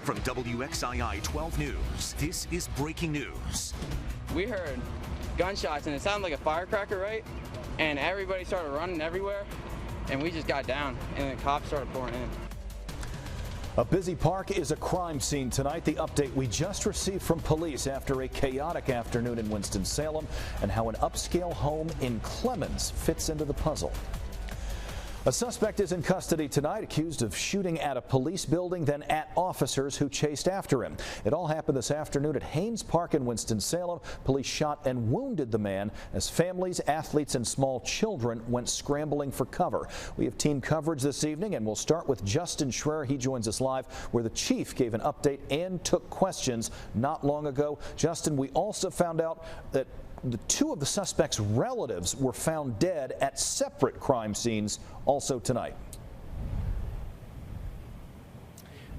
From WXII 12 News, this is breaking news. We heard gunshots and it sounded like a firecracker, right? And everybody started running everywhere, and we just got down, and the cops started pouring in. A busy park is a crime scene tonight. The update we just received from police after a chaotic afternoon in Winston-Salem, and how an upscale home in Clemens fits into the puzzle. A suspect is in custody tonight, accused of shooting at a police building, then at officers who chased after him. It all happened this afternoon at Haynes Park in Winston-Salem. Police shot and wounded the man as families, athletes, and small children went scrambling for cover. We have team coverage this evening, and we'll start with Justin Schreier. He joins us live, where the chief gave an update and took questions not long ago. Justin, we also found out that the two of the suspects' relatives were found dead at separate crime scenes also tonight.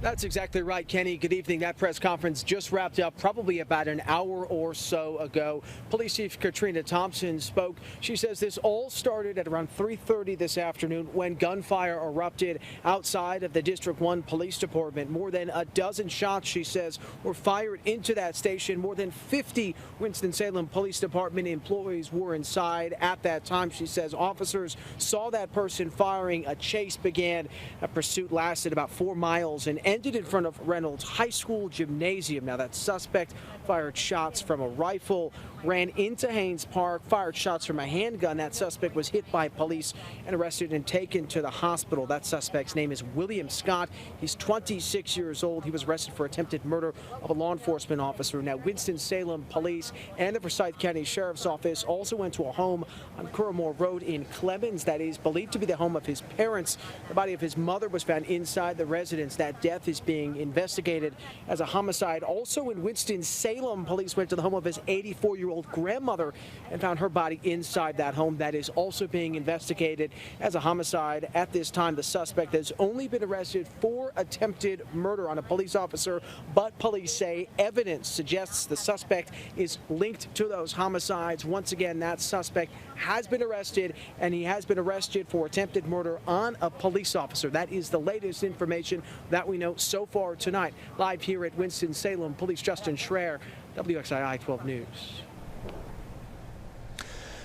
That's exactly right, Kenny. Good evening. That press conference just wrapped up probably about an hour or so ago. Police Chief Katrina Thompson spoke. She says this all started at around 3:30 this afternoon when gunfire erupted outside of the District 1 Police Department. More than a dozen shots, she says, were fired into that station. More than 50 Winston-Salem Police Department employees were inside at that time. She says officers saw that person firing. A chase began. A pursuit lasted about 4 miles and ended in front of Reynolds High School gymnasium. Now, that suspect fired shots from a rifle, ran into Haynes Park, fired shots from a handgun. That suspect was hit by police and arrested and taken to the hospital. That suspect's name is William Scott. He's 26 years old. He was arrested for attempted murder of a law enforcement officer. Now, Winston-Salem Police and the Forsyth County Sheriff's Office also went to a home on Curramore Road in Clemens that is believed to be the home of his parents. The body of his mother was found inside the residence. That death is being investigated as a homicide. Also in Winston-Salem, police went to the home of his 84-year-old grandmother and found her body inside that home. That is also being investigated as a homicide. At this time, the suspect has only been arrested for attempted murder on a police officer, but police say evidence suggests the suspect is linked to those homicides. Once again, that suspect has been arrested, and he has been arrested for attempted murder on a police officer. That is the latest information that we know so far tonight. Live here at Winston-Salem, Police Justin Schreier, WXII 12 News.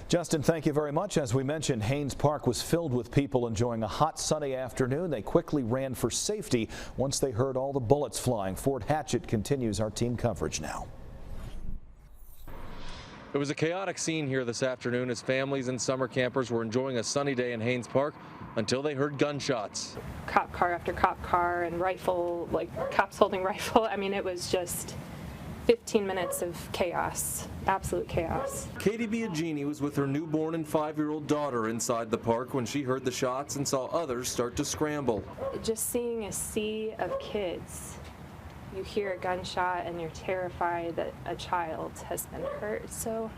Justin, thank you very much. As we mentioned, Haynes Park was filled with people enjoying a hot, sunny afternoon. They quickly ran for safety once they heard all the bullets flying. Ford Hatchett continues our team coverage now. It was a chaotic scene here this afternoon as families and summer campers were enjoying a sunny day in Haynes Park until they heard gunshots. Cop car after cop car and rifle, like cops holding rifle. I mean, it was just 15 minutes of chaos, absolute chaos. Katie Biagini was with her newborn and 5-year-old daughter inside the park when she heard the shots and saw others start to scramble. Just seeing a sea of kids. You hear a gunshot and you're terrified that a child has been hurt. So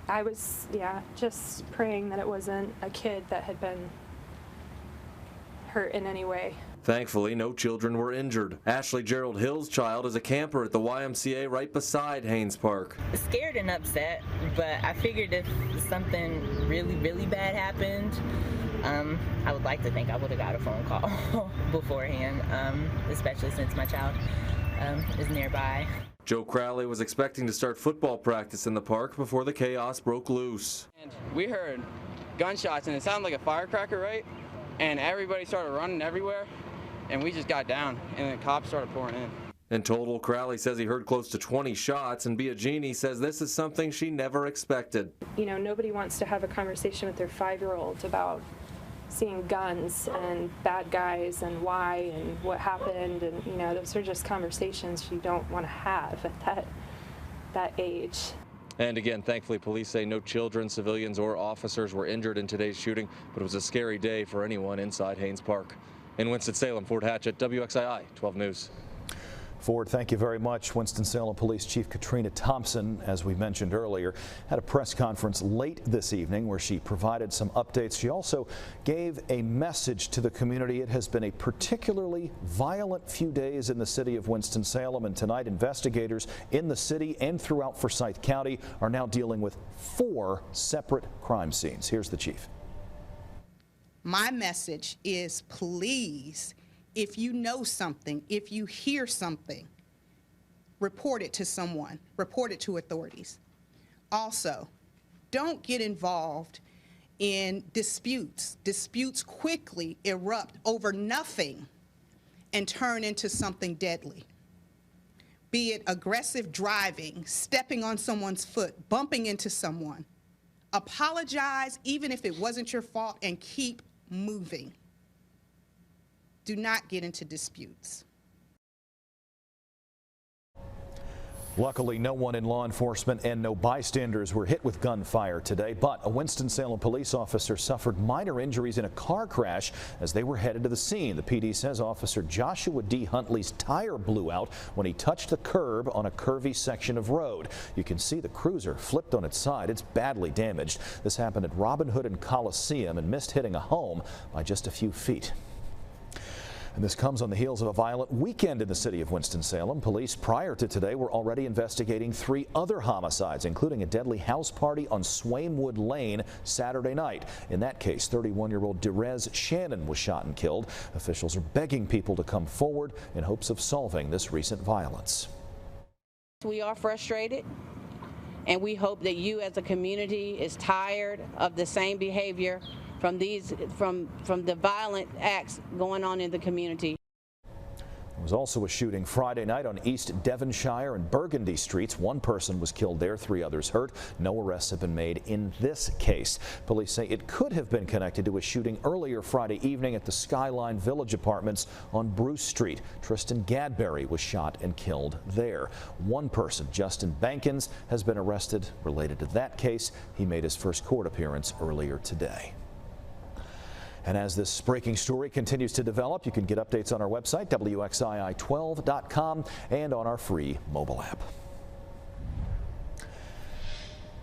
I was, just praying that it wasn't a kid that had been hurt in any way. Thankfully, no children were injured. Ashley Gerald Hill's child is a camper at the YMCA right beside Haynes Park. Scared and upset, but I figured if something really, really bad happened, I would like to think I would have got a phone call beforehand, especially since my child is nearby. Joe Crowley was expecting to start football practice in the park before the chaos broke loose. And we heard gunshots and it sounded like a firecracker, right? And everybody started running everywhere, and we just got down, and the cops started pouring in. In total, Crowley says he heard close to 20 shots, and Biagini says this is something she never expected. You know, nobody wants to have a conversation with their 5-year-old about seeing guns and bad guys and why and what happened, and you know, those are just conversations you don't want to have at that age. And again, thankfully, police say no children, civilians, or officers were injured in today's shooting, but it was a scary day for anyone inside Haynes Park. In Winston-Salem, Ford Hatchett, WXII 12 News. Ford, thank you very much. Winston-Salem Police Chief Katrina Thompson, as we mentioned earlier, had a press conference late this evening where she provided some updates. She also gave a message to the community. It has been a particularly violent few days in the city of Winston-Salem, and tonight investigators in the city and throughout Forsyth County are now dealing with 4 separate crime scenes. Here's the chief. My message is please If you know something, if you hear something, report it to someone, report it to authorities. Also, don't get involved in disputes. Disputes quickly erupt over nothing and turn into something deadly. Be it aggressive driving, stepping on someone's foot, bumping into someone. Apologize even if it wasn't your fault and keep moving. Do not get into disputes. Luckily, no one in law enforcement and no bystanders were hit with gunfire today, but a Winston-Salem police officer suffered minor injuries in a car crash as they were headed to the scene. The PD says Officer Joshua D. Huntley's tire blew out when he touched the curb on a curvy section of road. You can see the cruiser flipped on its side. It's badly damaged. This happened at Robin Hood and Coliseum and missed hitting a home by just a few feet. And this comes on the heels of a violent weekend in the city of Winston-Salem. Police prior to today were already investigating 3 other homicides, including a deadly house party on Swainwood Lane Saturday night. In that case, 31-year-old Derez Shannon was shot and killed. Officials are begging people to come forward in hopes of solving this recent violence. We are frustrated, and we hope that you as a community is tired of the same behavior from the violent acts going on in the community. There was also a shooting Friday night on East Devonshire and Burgundy Streets. 1 person was killed there, 3 others hurt. No arrests have been made in this case. Police say it could have been connected to a shooting earlier Friday evening at the Skyline Village Apartments on Bruce Street. Tristan Gadberry was shot and killed there. 1 person, Justin Bankins, has been arrested related to that case. He made his first court appearance earlier today. And as this breaking story continues to develop, you can get updates on our website, WXII12.com, and on our free mobile app.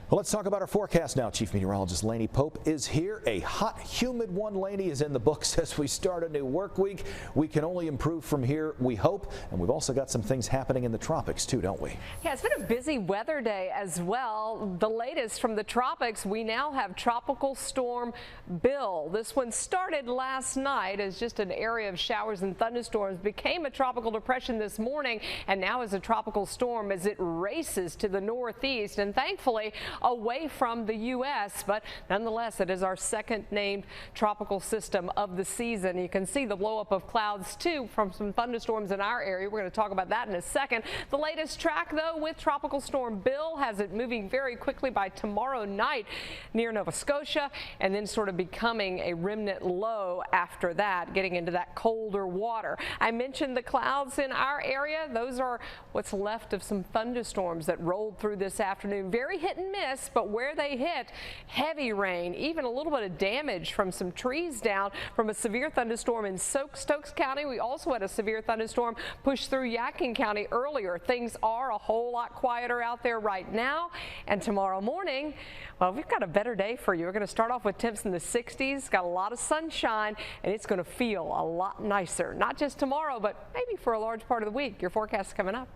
Well, let's talk about our forecast now. Chief Meteorologist Lainey Pope is here. A hot, humid one, Lainey, is in the books as we start a new work week. We can only improve from here, we hope. And we've also got some things happening in the tropics, too, don't we? Yeah, it's been a busy weather day as well. The latest from the tropics, we now have Tropical Storm Bill. This one started last night as just an area of showers and thunderstorms, became a tropical depression this morning, and now is a tropical storm as it races to the northeast. And thankfully, away from the U.S., but nonetheless, it is our second named tropical system of the season. You can see the blow up of clouds too from some thunderstorms in our area. We're going to talk about that in a second. The latest track, though, with Tropical Storm Bill has it moving very quickly by tomorrow night near Nova Scotia, and then sort of becoming a remnant low after that, getting into that colder water. I mentioned the clouds in our area. Those are what's left of some thunderstorms that rolled through this afternoon. Very hit and miss, but where they hit, heavy rain, even a little bit of damage from some trees down from a severe thunderstorm in Stokes County. We also had a severe thunderstorm push through Yadkin County earlier. Things are a whole lot quieter out there right now, and tomorrow morning, well, we've got a better day for you. We're going to start off with temps in the 60s, got a lot of sunshine, and it's going to feel a lot nicer. Not just tomorrow, but maybe for a large part of the week. Your forecast is coming up.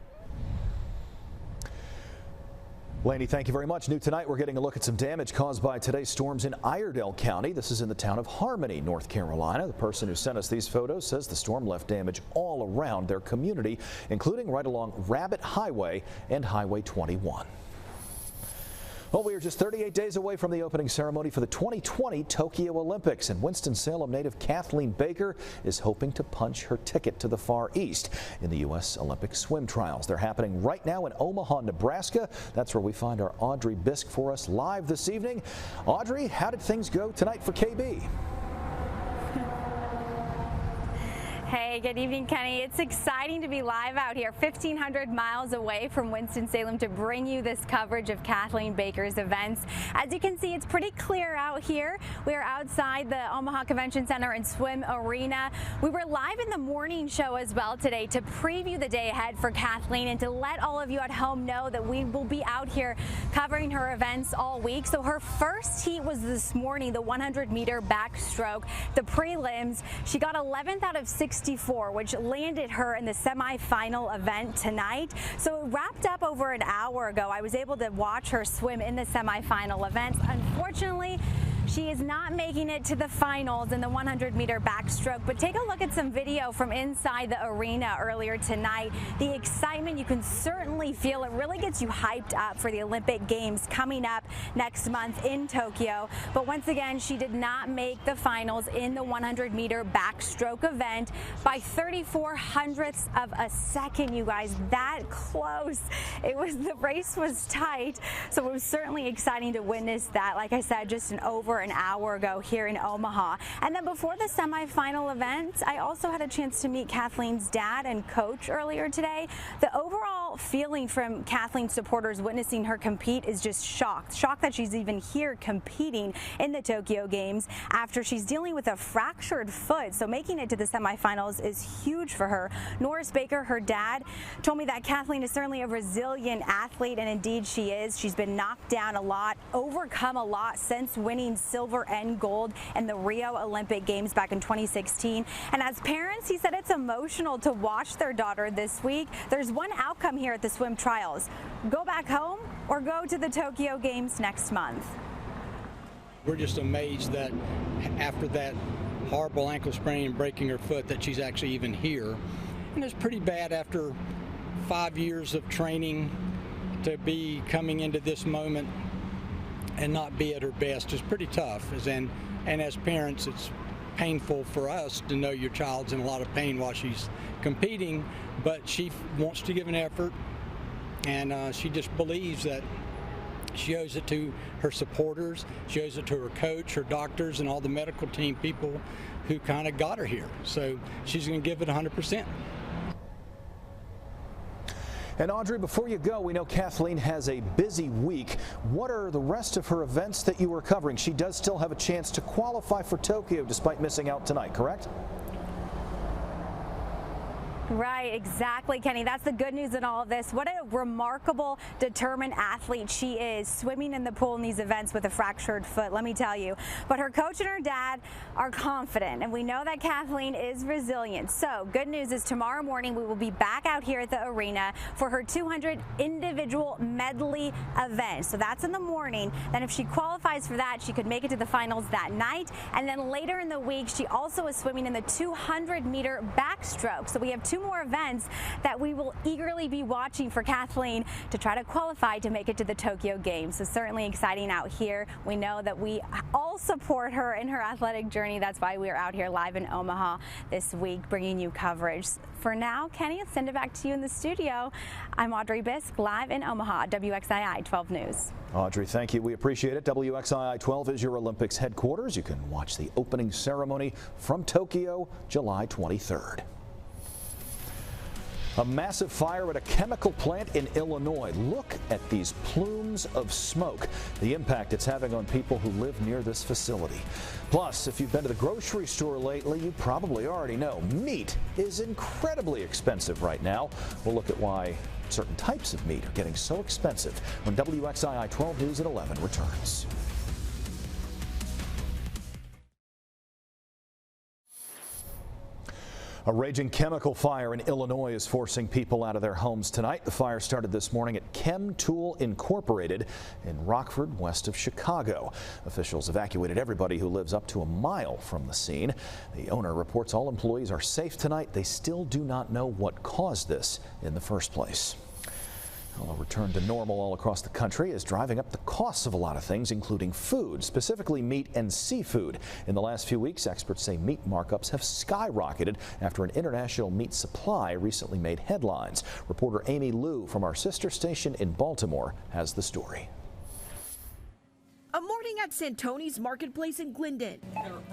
Lainey, thank you very much. New tonight, we're getting a look at some damage caused by today's storms in Iredell County. This is in the town of Harmony, North Carolina. The person who sent us these photos says the storm left damage all around their community, including right along Rabbit Highway and Highway 21. Well, we are just 38 days away from the opening ceremony for the 2020 Tokyo Olympics, and Winston-Salem native Kathleen Baker is hoping to punch her ticket to the Far East in the U.S. Olympic swim trials. They're happening right now in Omaha, Nebraska. That's where we find our Audrey Bisk for us live this evening. Audrey, how did things go tonight for KB? Hey, good evening, Kenny. It's exciting to be live out here 1,500 miles away from Winston-Salem to bring you this coverage of Kathleen Baker's events. As you can see, it's pretty clear out here. We are outside the Omaha Convention Center and Swim Arena. We were live in the morning show as well today to preview the day ahead for Kathleen and to let all of you at home know that we will be out here covering her events all week. So her first heat was this morning, the 100-meter backstroke, the prelims. She got 11th out of 64, which landed her in the semifinal event tonight. So it wrapped up over an hour ago. I was able to watch her swim in the semifinal events. Unfortunately, She is not making it to the finals in the 100-meter backstroke, but take a look at some video from inside the arena earlier tonight. The excitement, you can certainly feel it. Really gets you hyped up for the Olympic Games coming up next month in Tokyo. But once again, she did not make the finals in the 100-meter backstroke event by 34 hundredths of a second, you guys. That close. The race was tight, so it was certainly exciting to witness that. Like I said, just over an hour ago here in Omaha. And then before the semifinal event, I also had a chance to meet Kathleen's dad and coach earlier today. The overall feeling from Kathleen's supporters witnessing her compete is just shocked that she's even here competing in the Tokyo Games after she's dealing with a fractured foot. So making it to the semifinals is huge for her. Norris Baker, her dad, told me that Kathleen is certainly a resilient athlete, and indeed she is. She's been knocked down a lot, overcome a lot since winning silver and gold in the Rio Olympic Games back in 2016. And as parents, he said it's emotional to watch their daughter this week. There's one outcome here at the swim trials: go back home or go to the Tokyo Games next month. We're just amazed that after that horrible ankle sprain and breaking her foot that she's actually even here. And it's pretty bad after 5 years of training to be coming into this moment and not be at her best is pretty tough. And as parents, it's painful for us to know your child's in a lot of pain while she's competing, but she wants to give an effort, and she just believes that she owes it to her supporters, she owes it to her coach, her doctors, and all the medical team people who kind of got her here. So she's going to give it 100%. And Audrey, before you go, we know Kathleen has a busy week. What are the rest of her events that you were covering? She does still have a chance to qualify for Tokyo despite missing out tonight, correct? Right, exactly, Kenny. That's the good news in all of this. What a remarkable, determined athlete she is, swimming in the pool in these events with a fractured foot, let me tell you. But her coach and her dad are confident, and we know that Kathleen is resilient. So good news is tomorrow morning we will be back out here at the arena for her 200 individual medley event. So that's in the morning. Then if she qualifies for that, she could make it to the finals that night. And then later in the week, she also is swimming in the 200-meter backstroke. So we have two more events that we will eagerly be watching for Kathleen to try to qualify to make it to the Tokyo Games. So certainly exciting out here. We know that we all support her in her athletic journey. That's why we are out here live in Omaha this week bringing you coverage. For now, Kenny, I'll send it back to you in the studio. I'm Audrey Bisk, live in Omaha, WXII 12 News. Audrey, thank you. We appreciate it. WXII 12 is your Olympics headquarters. You can watch the opening ceremony from Tokyo, July 23rd. A massive fire at a chemical plant in Illinois. Look at these plumes of smoke. The impact it's having on people who live near this facility. Plus, if you've been to the grocery store lately, you probably already know meat is incredibly expensive right now. We'll look at why certain types of meat are getting so expensive when WXII 12 News at 11 returns. A raging chemical fire in Illinois is forcing people out of their homes tonight. The fire started this morning at Chem Tool Incorporated in Rockford, west of Chicago. Officials evacuated everybody who lives up to a mile from the scene. The owner reports all employees are safe tonight. They still do not know what caused this in the first place. Well, a return to normal all across the country is driving up the costs of a lot of things, including food, specifically meat and seafood. In the last few weeks, experts say meat markups have skyrocketed after an international meat supply recently made headlines. Reporter Amy Liu from our sister station in Baltimore has the story. A morning at Santoni's Marketplace in Glendon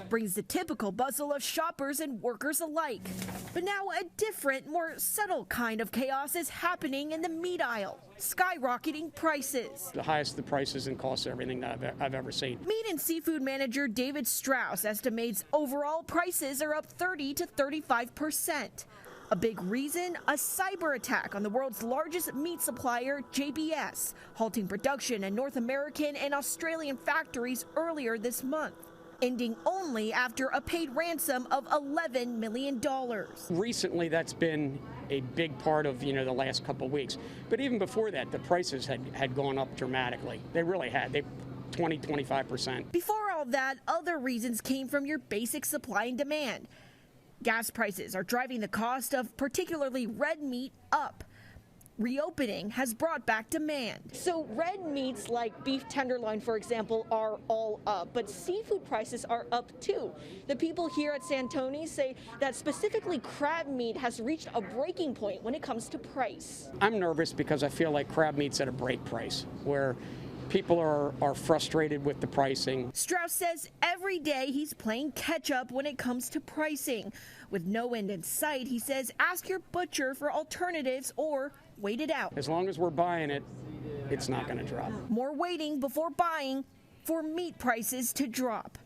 brings the typical bustle of shoppers and workers alike. But now a different, more subtle kind of chaos is happening in the meat aisle, skyrocketing prices. The highest the prices and costs of everything that I've ever seen. Meat and seafood manager David Strauss estimates overall prices are up 30 to 35%. A big reason, a cyber attack on the world's largest meat supplier, JBS, halting production in North American and Australian factories earlier this month, ending only after a paid ransom of $11 million. Recently, that's been a big part of, the last couple of weeks. But even before that, the prices had gone up dramatically. They really had. 20-25%. Before all that, other reasons came from your basic supply and demand. Gas prices are driving the cost of particularly red meat up. Reopening has brought back demand. So red meats like beef tenderloin, for example, are all up, but seafood prices are up too. The people here at Santoni's say that specifically crab meat has reached a breaking point when it comes to price. I'm nervous because I feel like crab meat's at a break price, where people are frustrated with the pricing. Strauss says every day he's playing catch up when it comes to pricing. With no end in sight, he says ask your butcher for alternatives or wait it out. As long as we're buying it, it's not going to drop. More waiting before buying for meat prices to drop.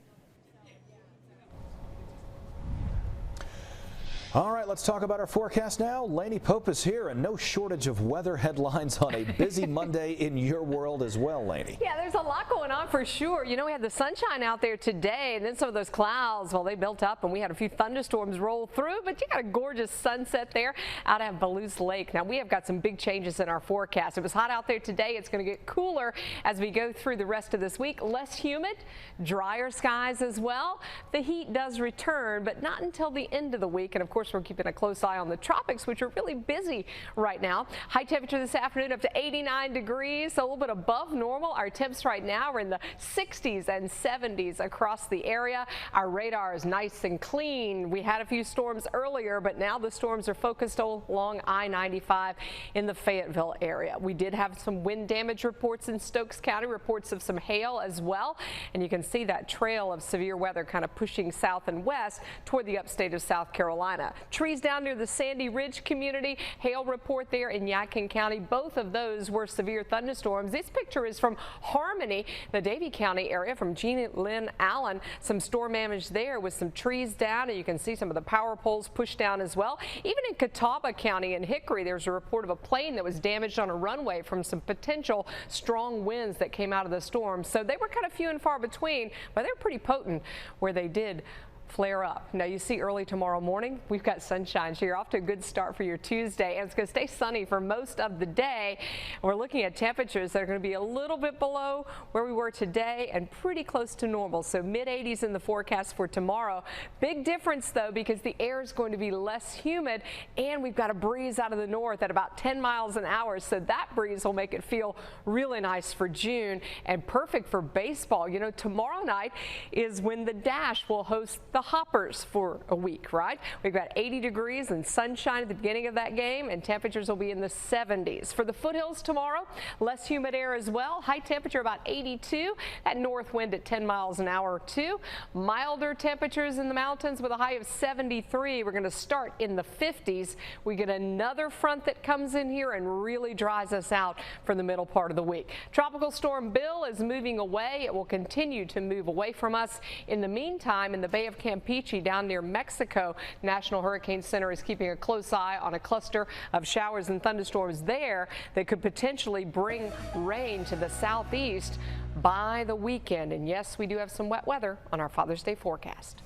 All right, let's talk about our forecast now. Lainey Pope is here, and no shortage of weather headlines on a busy Monday in your world as well, Lainey. Yeah, there's a lot going on for sure. You know, we had the sunshine out there today, and then some of those clouds, well, they built up, and we had a few thunderstorms roll through, but you got a gorgeous sunset there out at Palouse Lake. Now, we have got some big changes in our forecast. It was hot out there today. It's going to get cooler as we go through the rest of this week. Less humid, drier skies as well. The heat does return, but not until the end of the week, and of course, we're keeping a close eye on the tropics, which are really busy right now. High temperature this afternoon up to 89 degrees, so a little bit above normal. Our temps right now are in the 60s and 70s across the area. Our radar is nice and clean. We had a few storms earlier, but now the storms are focused along I-95 in the Fayetteville area. We did have some wind damage reports in Stokes County, reports of some hail as well, and you can see that trail of severe weather kind of pushing south and west toward the upstate of South Carolina. Trees down near the Sandy Ridge community, hail report there in Yadkin County. Both of those were severe thunderstorms. This picture is from Harmony, the Davie County area, from Jeannie Lynn Allen. Some storm damage there with some trees down, and you can see some of the power poles pushed down as well. Even in Catawba County in Hickory, there's a report of a plane that was damaged on a runway from some potential strong winds that came out of the storm. So they were kind of few and far between, but they're pretty potent where they did flare up. Now you see early tomorrow morning, we've got sunshine, so you're off to a good start for your Tuesday, and it's going to stay sunny for most of the day. We're looking at temperatures that are going to be a little bit below where we were today and pretty close to normal, so mid-80s in the forecast for tomorrow. Big difference though, because the air is going to be less humid, and we've got a breeze out of the north at about 10 miles an hour, so that breeze will make it feel really nice for June and perfect for baseball. You know, tomorrow night is when the Dash will host the Hoppers for a week, right? We've got 80 degrees and sunshine at the beginning of that game, and temperatures will be in the 70s. For the foothills tomorrow, less humid air as well. High temperature about 82. That north wind at 10 miles an hour too. Milder temperatures in the mountains with a high of 73. We're going to start in the 50s. We get another front that comes in here and really dries us out for the middle part of the week. Tropical Storm Bill is moving away. It will continue to move away from us. In the meantime, in the Bay of Campeche down near Mexico, National Hurricane Center is keeping a close eye on a cluster of showers and thunderstorms there that could potentially bring rain to the southeast by the weekend. And yes, we do have some wet weather on our Father's Day forecast.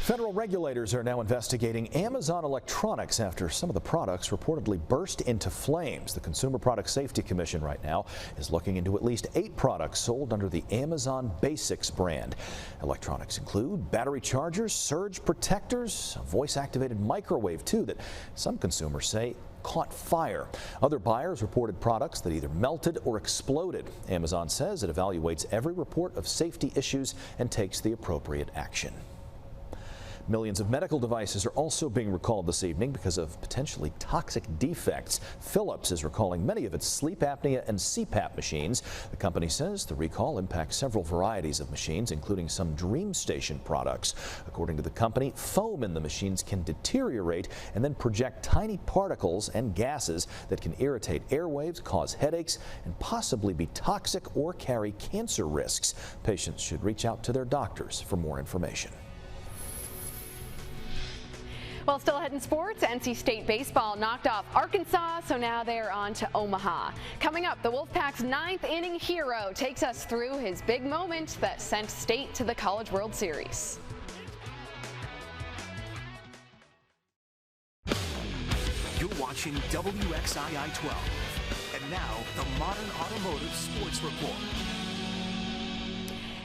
Federal regulators are now investigating Amazon electronics after some of the products reportedly burst into flames. The Consumer Product Safety Commission right now is looking into at least 8 products sold under the Amazon Basics brand. Electronics include battery chargers, surge protectors, a voice-activated microwave too that some consumers say caught fire. Other buyers reported products that either melted or exploded. Amazon says it evaluates every report of safety issues and takes the appropriate action. Millions of medical devices are also being recalled this evening because of potentially toxic defects. Philips is recalling many of its sleep apnea and CPAP machines. The company says the recall impacts several varieties of machines, including some DreamStation products. According to the company, foam in the machines can deteriorate and then project tiny particles and gases that can irritate airwaves, cause headaches, and possibly be toxic or carry cancer risks. Patients should reach out to their doctors for more information. Well, still ahead in sports, NC State baseball knocked off Arkansas, so now they're on to Omaha. Coming up, the Wolfpack's 9th inning hero takes us through his big moment that sent State to the College World Series. You're watching WXII 12, and And now, the Modern Automotive Sports Report.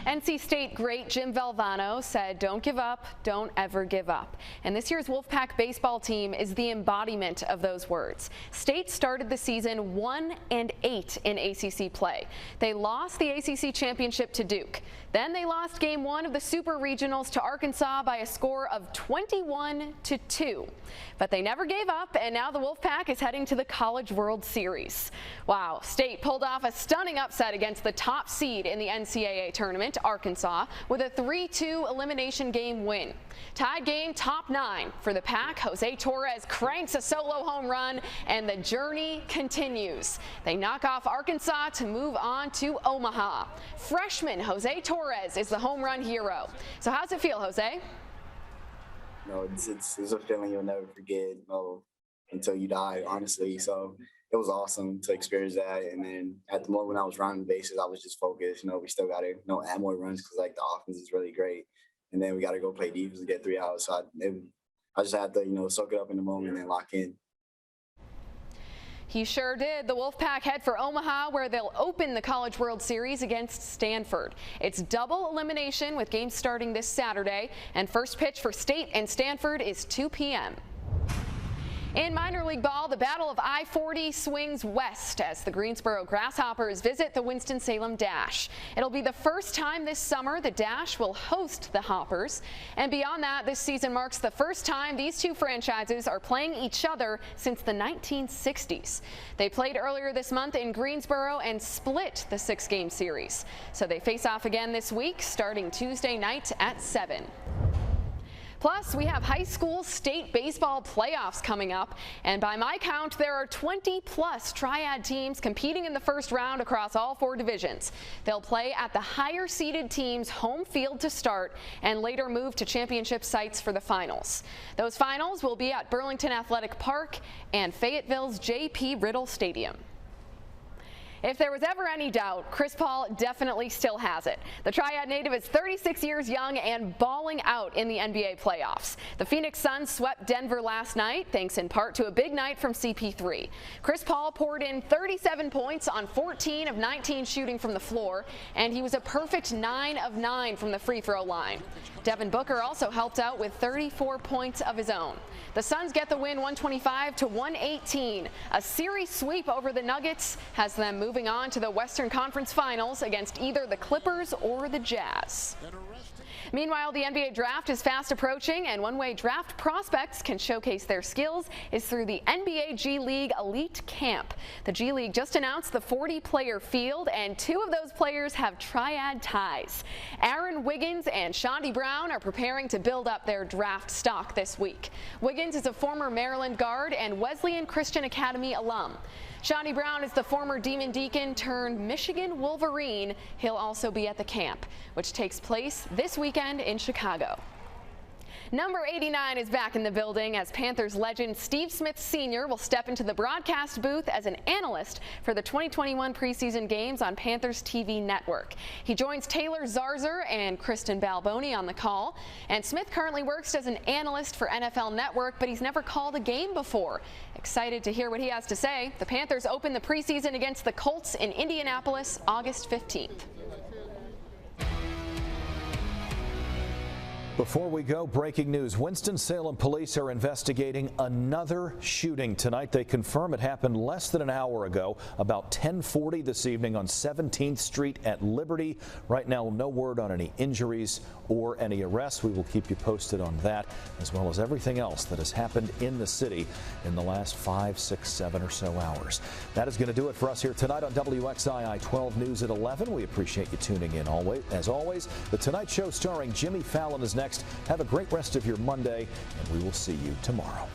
NC State great Jim Valvano said, "Don't give up, don't ever give up." And this year's Wolfpack baseball team is the embodiment of those words. State started the season 1-8 in ACC play. They lost the ACC championship to Duke. Then they lost game 1 of the Super Regionals to Arkansas by a score of 21-2. But they never gave up, and now the Wolfpack is heading to the College World Series. Wow, State pulled off a stunning upset against the top seed in the NCAA tournament, Arkansas, with a 3-2 elimination game win. Tied game top 9 for the Pack. Jose Torres cranks a solo home run, and the journey continues. They knock off Arkansas to move on to Omaha. Freshman Jose Torres is the home run hero. So how's it feel, Jose? No, it's a feeling you'll never forget, until you die, honestly. So it was awesome to experience that. And then at the moment when I was running bases, I was just focused. We still got to add more runs because the offense is really great. And then we got to go play defense and get 3 outs. So I just had to soak it up in the moment and lock in. He sure did. The Wolfpack head for Omaha, where they'll open the College World Series against Stanford. It's double elimination with games starting this Saturday, and first pitch for State and Stanford is 2 p.m. In minor league ball, the Battle of I-40 swings west as the Greensboro Grasshoppers visit the Winston-Salem Dash. It'll be the first time this summer the Dash will host the Hoppers. And beyond that, this season marks the first time these two franchises are playing each other since the 1960s. They played earlier this month in Greensboro and split the 6-game series. So they face off again this week, starting Tuesday night at 7. Plus, we have high school state baseball playoffs coming up, and by my count, there are 20-plus Triad teams competing in the first round across all 4 divisions. They'll play at the higher-seeded team's home field to start and later move to championship sites for the finals. Those finals will be at Burlington Athletic Park and Fayetteville's J.P. Riddle Stadium. If there was ever any doubt, Chris Paul definitely still has it. The Triad native is 36 years young and balling out in the NBA playoffs. The Phoenix Suns swept Denver last night, thanks in part to a big night from CP3. Chris Paul poured in 37 points on 14 of 19 shooting from the floor, and he was a perfect 9 of 9 from the free throw line. Devin Booker also helped out with 34 points of his own. The Suns get the win 125-118. A series sweep over the Nuggets has them moving on to the Western Conference Finals against either the Clippers or the Jazz. Meanwhile, the NBA draft is fast approaching, and one way draft prospects can showcase their skills is through the NBA G League Elite Camp. The G League just announced the 40-player field, and 2 of those players have Triad ties. Aaron Wiggins and Shondy Brown are preparing to build up their draft stock this week. Wiggins is a former Maryland guard and Wesleyan Christian Academy alum. Shondy Brown is the former Demon Deacon turned Michigan Wolverine. He'll also be at the camp, which takes place this weekend in Chicago. Number 89 is back in the building as Panthers legend Steve Smith Sr. will step into the broadcast booth as an analyst for the 2021 preseason games on Panthers TV network. He joins Taylor Zarzer and Kristen Balboni on the call. And Smith currently works as an analyst for NFL Network, but he's never called a game before. Excited to hear what he has to say. The Panthers open the preseason against the Colts in Indianapolis August 15th. Before we go, breaking news. Winston-Salem police are investigating another shooting tonight. They confirm it happened less than an hour ago, about 10:40 this evening on 17th Street at Liberty. Right now, no word on any injuries or any arrests. We will keep you posted on that, as well as everything else that has happened in the city in the last 5, 6, 7 or so hours. That is going to do it for us here tonight on WXII 12 News at 11. We appreciate you tuning in as always. The Tonight Show starring Jimmy Fallon is next. Have a great rest of your Monday, and we will see you tomorrow.